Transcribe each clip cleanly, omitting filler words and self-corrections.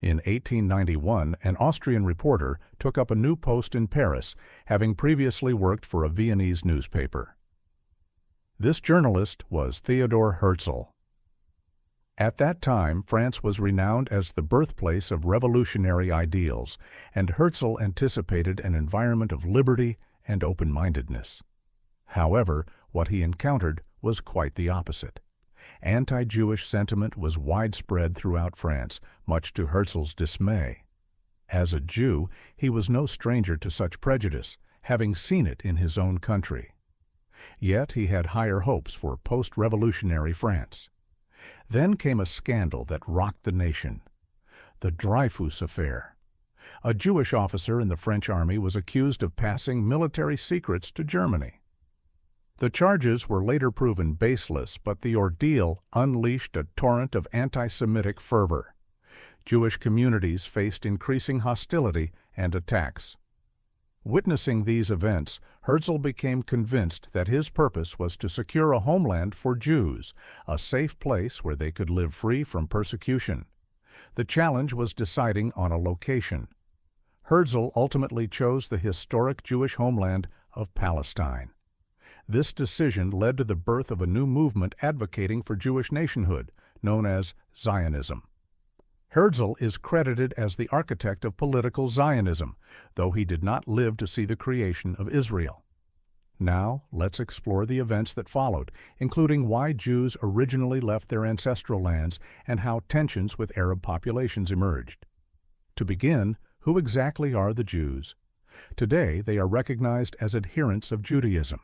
In 1891, an Austrian reporter took up a new post in Paris, having previously worked for a Viennese newspaper. This journalist was Theodor Herzl. At that time, France was renowned as the birthplace of revolutionary ideals, and Herzl anticipated an environment of liberty and open-mindedness. However, what he encountered was quite the opposite. Anti-Jewish sentiment was widespread throughout France, much to Herzl's dismay. As a Jew, he was no stranger to such prejudice, having seen it in his own country. Yet he had higher hopes for post-revolutionary France. Then came a scandal that rocked the nation: the Dreyfus Affair. A Jewish officer in the French army was accused of passing military secrets to Germany. The charges were later proven baseless, but the ordeal unleashed a torrent of anti-Semitic fervor. Jewish communities faced increasing hostility and attacks. Witnessing these events, Herzl became convinced that his purpose was to secure a homeland for Jews, a safe place where they could live free from persecution. The challenge was deciding on a location. Herzl ultimately chose the historic Jewish homeland of Palestine. This decision led to the birth of a new movement advocating for Jewish nationhood, known as Zionism. Herzl is credited as the architect of political Zionism, though he did not live to see the creation of Israel. Now, let's explore the events that followed, including why Jews originally left their ancestral lands and how tensions with Arab populations emerged. To begin, who exactly are the Jews? Today, they are recognized as adherents of Judaism.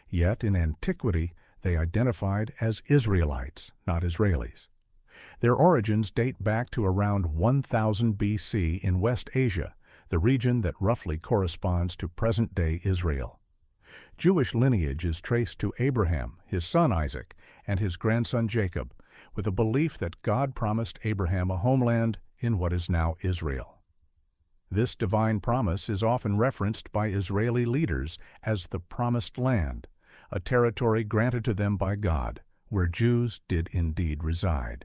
Yet in antiquity, they identified as Israelites, not Israelis. Their origins date back to around 1000 BC in West Asia, the region that roughly corresponds to present-day Israel. Jewish lineage is traced to Abraham, his son Isaac, and his grandson Jacob, with a belief that God promised Abraham a homeland in what is now Israel. This divine promise is often referenced by Israeli leaders as the Promised Land, a territory granted to them by God, where Jews did indeed reside.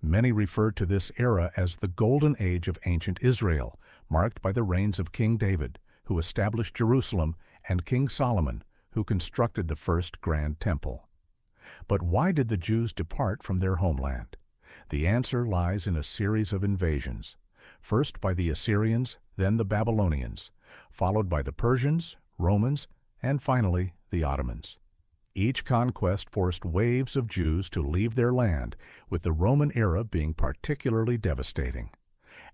Many refer to this era as the Golden Age of ancient Israel, marked by the reigns of King David, who established Jerusalem, and King Solomon, who constructed the first Grand Temple. But why did the Jews depart from their homeland? The answer lies in a series of invasions, first by the Assyrians, then the Babylonians, followed by the Persians, Romans, and finally the Ottomans. Each conquest forced waves of Jews to leave their land, with the Roman era being particularly devastating.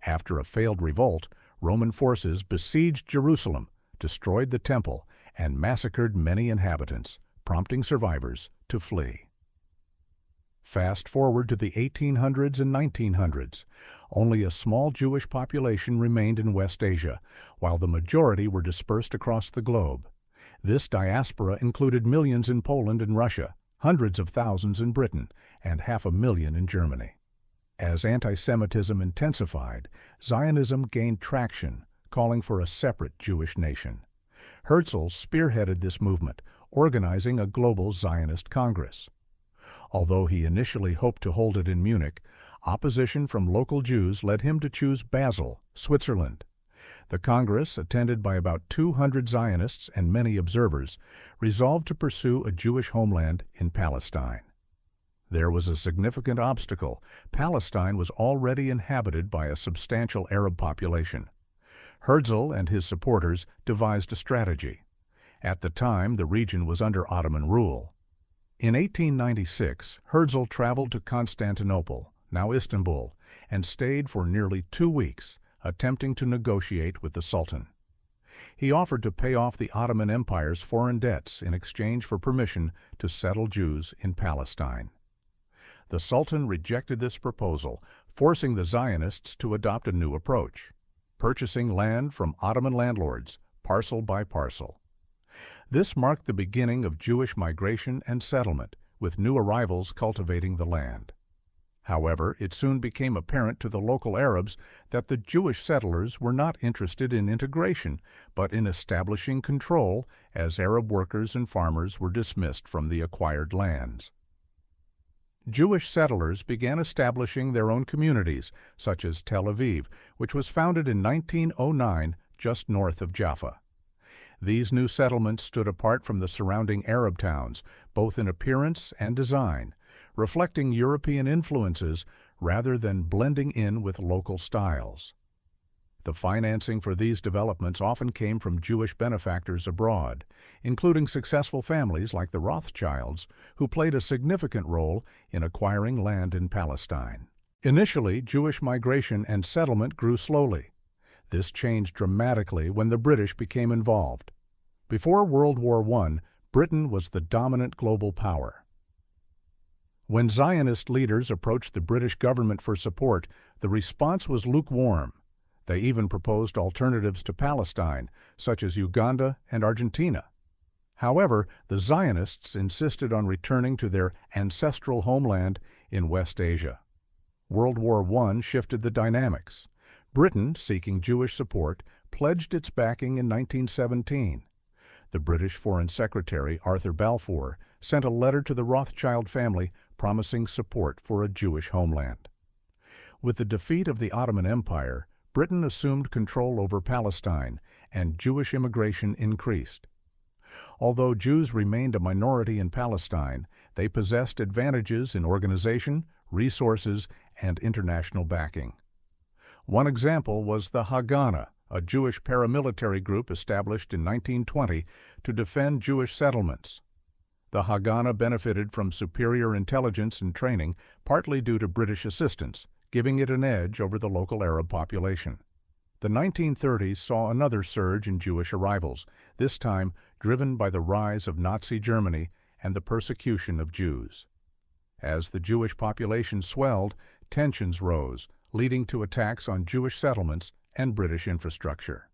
After a failed revolt, Roman forces besieged Jerusalem, destroyed the temple, and massacred many inhabitants, prompting survivors to flee. Fast forward to the 1800s and 1900s. Only a small Jewish population remained in West Asia, while the majority were dispersed across the globe. This diaspora included millions in Poland and Russia, hundreds of thousands in Britain, and 500,000 in Germany. As anti-Semitism intensified, Zionism gained traction, calling for a separate Jewish nation. Herzl spearheaded this movement, organizing a global Zionist Congress. Although he initially hoped to hold it in Munich, opposition from local Jews led him to choose Basel, Switzerland. The Congress, attended by about 200 Zionists and many observers, resolved to pursue a Jewish homeland in Palestine. There was a significant obstacle. Palestine was already inhabited by a substantial Arab population. Herzl and his supporters devised a strategy. At the time, the region was under Ottoman rule. In 1896, Herzl traveled to Constantinople, now Istanbul, and stayed for nearly 2 weeks, attempting to negotiate with the Sultan. He offered to pay off the Ottoman Empire's foreign debts in exchange for permission to settle Jews in Palestine. The Sultan rejected this proposal, forcing the Zionists to adopt a new approach, purchasing land from Ottoman landlords, parcel by parcel. This marked the beginning of Jewish migration and settlement, with new arrivals cultivating the land. However, it soon became apparent to the local Arabs that the Jewish settlers were not interested in integration, but in establishing control, as Arab workers and farmers were dismissed from the acquired lands. Jewish settlers began establishing their own communities, such as Tel Aviv, which was founded in 1909 just north of Jaffa. These new settlements stood apart from the surrounding Arab towns, both in appearance and design, reflecting European influences rather than blending in with local styles. The financing for these developments often came from Jewish benefactors abroad, including successful families like the Rothschilds, who played a significant role in acquiring land in Palestine. Initially, Jewish migration and settlement grew slowly. This changed dramatically when the British became involved. Before World War I, Britain was the dominant global power. When Zionist leaders approached the British government for support, the response was lukewarm. They even proposed alternatives to Palestine, such as Uganda and Argentina. However, the Zionists insisted on returning to their ancestral homeland in West Asia. World War I shifted the dynamics. Britain, seeking Jewish support, pledged its backing in 1917. The British Foreign Secretary, Arthur Balfour, sent a letter to the Rothschild family promising support for a Jewish homeland. With the defeat of the Ottoman Empire, Britain assumed control over Palestine, and Jewish immigration increased. Although Jews remained a minority in Palestine, they possessed advantages in organization, resources, and international backing. One example was the Haganah, a Jewish paramilitary group established in 1920 to defend Jewish settlements. The Haganah benefited from superior intelligence and training, partly due to British assistance, giving it an edge over the local Arab population. The 1930s saw another surge in Jewish arrivals, this time driven by the rise of Nazi Germany and the persecution of Jews. As the Jewish population swelled, tensions rose, leading to attacks on Jewish settlements and British infrastructure.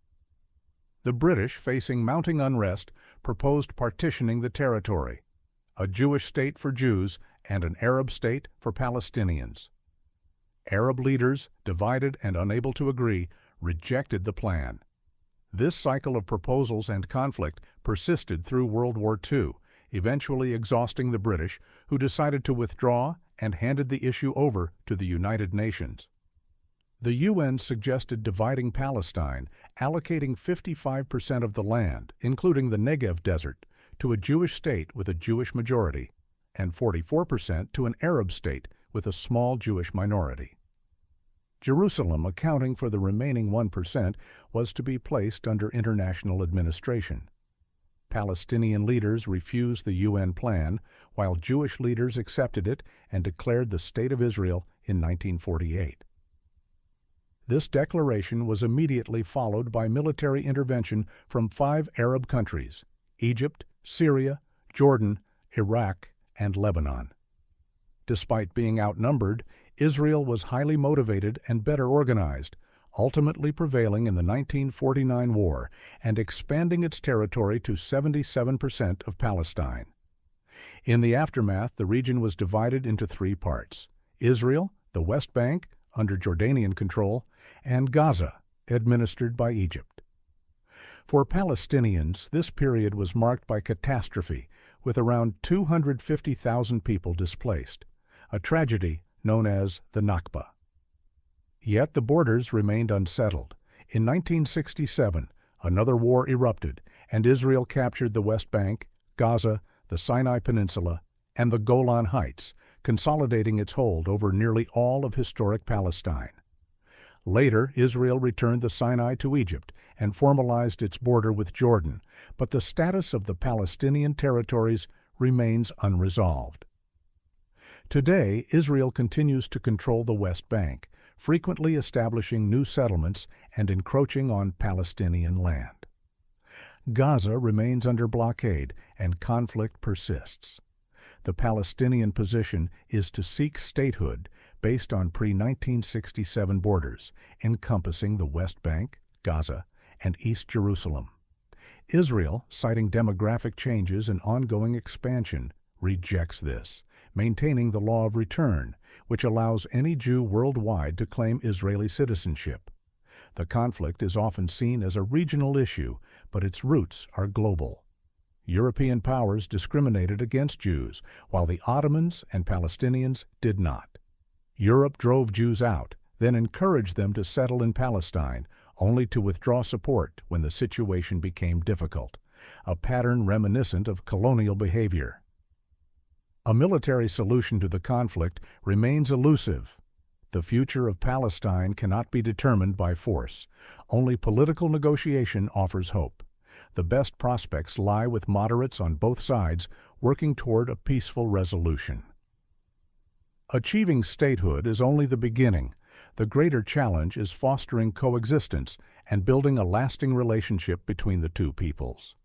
The British, facing mounting unrest, proposed partitioning the territory, a Jewish state for Jews and an Arab state for Palestinians. Arab leaders, divided and unable to agree, rejected the plan. This cycle of proposals and conflict persisted through World War II, eventually exhausting the British, who decided to withdraw and handed the issue over to the United Nations. The UN suggested dividing Palestine, allocating 55% of the land, including the Negev Desert, to a Jewish state with a Jewish majority, and 44% to an Arab state with a small Jewish minority. Jerusalem, accounting for the remaining 1%, was to be placed under international administration. Palestinian leaders refused the UN plan, while Jewish leaders accepted it and declared the State of Israel in 1948. This declaration was immediately followed by military intervention from 5 Arab countries: Egypt, Syria, Jordan, Iraq, and Lebanon. Despite being outnumbered, Israel was highly motivated and better organized, ultimately prevailing in the 1949 war and expanding its territory to 77% of Palestine. In the aftermath, the region was divided into 3 parts: Israel, the West Bank, under Jordanian control, and Gaza, administered by Egypt. For Palestinians, this period was marked by catastrophe, with around 250,000 people displaced, a tragedy known as the Nakba. Yet the borders remained unsettled. In 1967, another war erupted, and Israel captured the West Bank, Gaza, the Sinai Peninsula, and the Golan Heights, consolidating its hold over nearly all of historic Palestine. Later, Israel returned the Sinai to Egypt and formalized its border with Jordan, but the status of the Palestinian territories remains unresolved. Today, Israel continues to control the West Bank, frequently establishing new settlements and encroaching on Palestinian land. Gaza remains under blockade and conflict persists. The Palestinian position is to seek statehood based on pre-1967 borders, encompassing the West Bank, Gaza, and East Jerusalem. Israel, citing demographic changes and ongoing expansion, rejects this, maintaining the law of return, which allows any Jew worldwide to claim Israeli citizenship. The conflict is often seen as a regional issue, but its roots are global. European powers discriminated against Jews, while the Ottomans and Palestinians did not. Europe drove Jews out, then encouraged them to settle in Palestine, only to withdraw support when the situation became difficult, a pattern reminiscent of colonial behavior. A military solution to the conflict remains elusive. The future of Palestine cannot be determined by force. Only political negotiation offers hope. The best prospects lie with moderates on both sides working toward a peaceful resolution. Achieving statehood is only the beginning. The greater challenge is fostering coexistence and building a lasting relationship between the two peoples.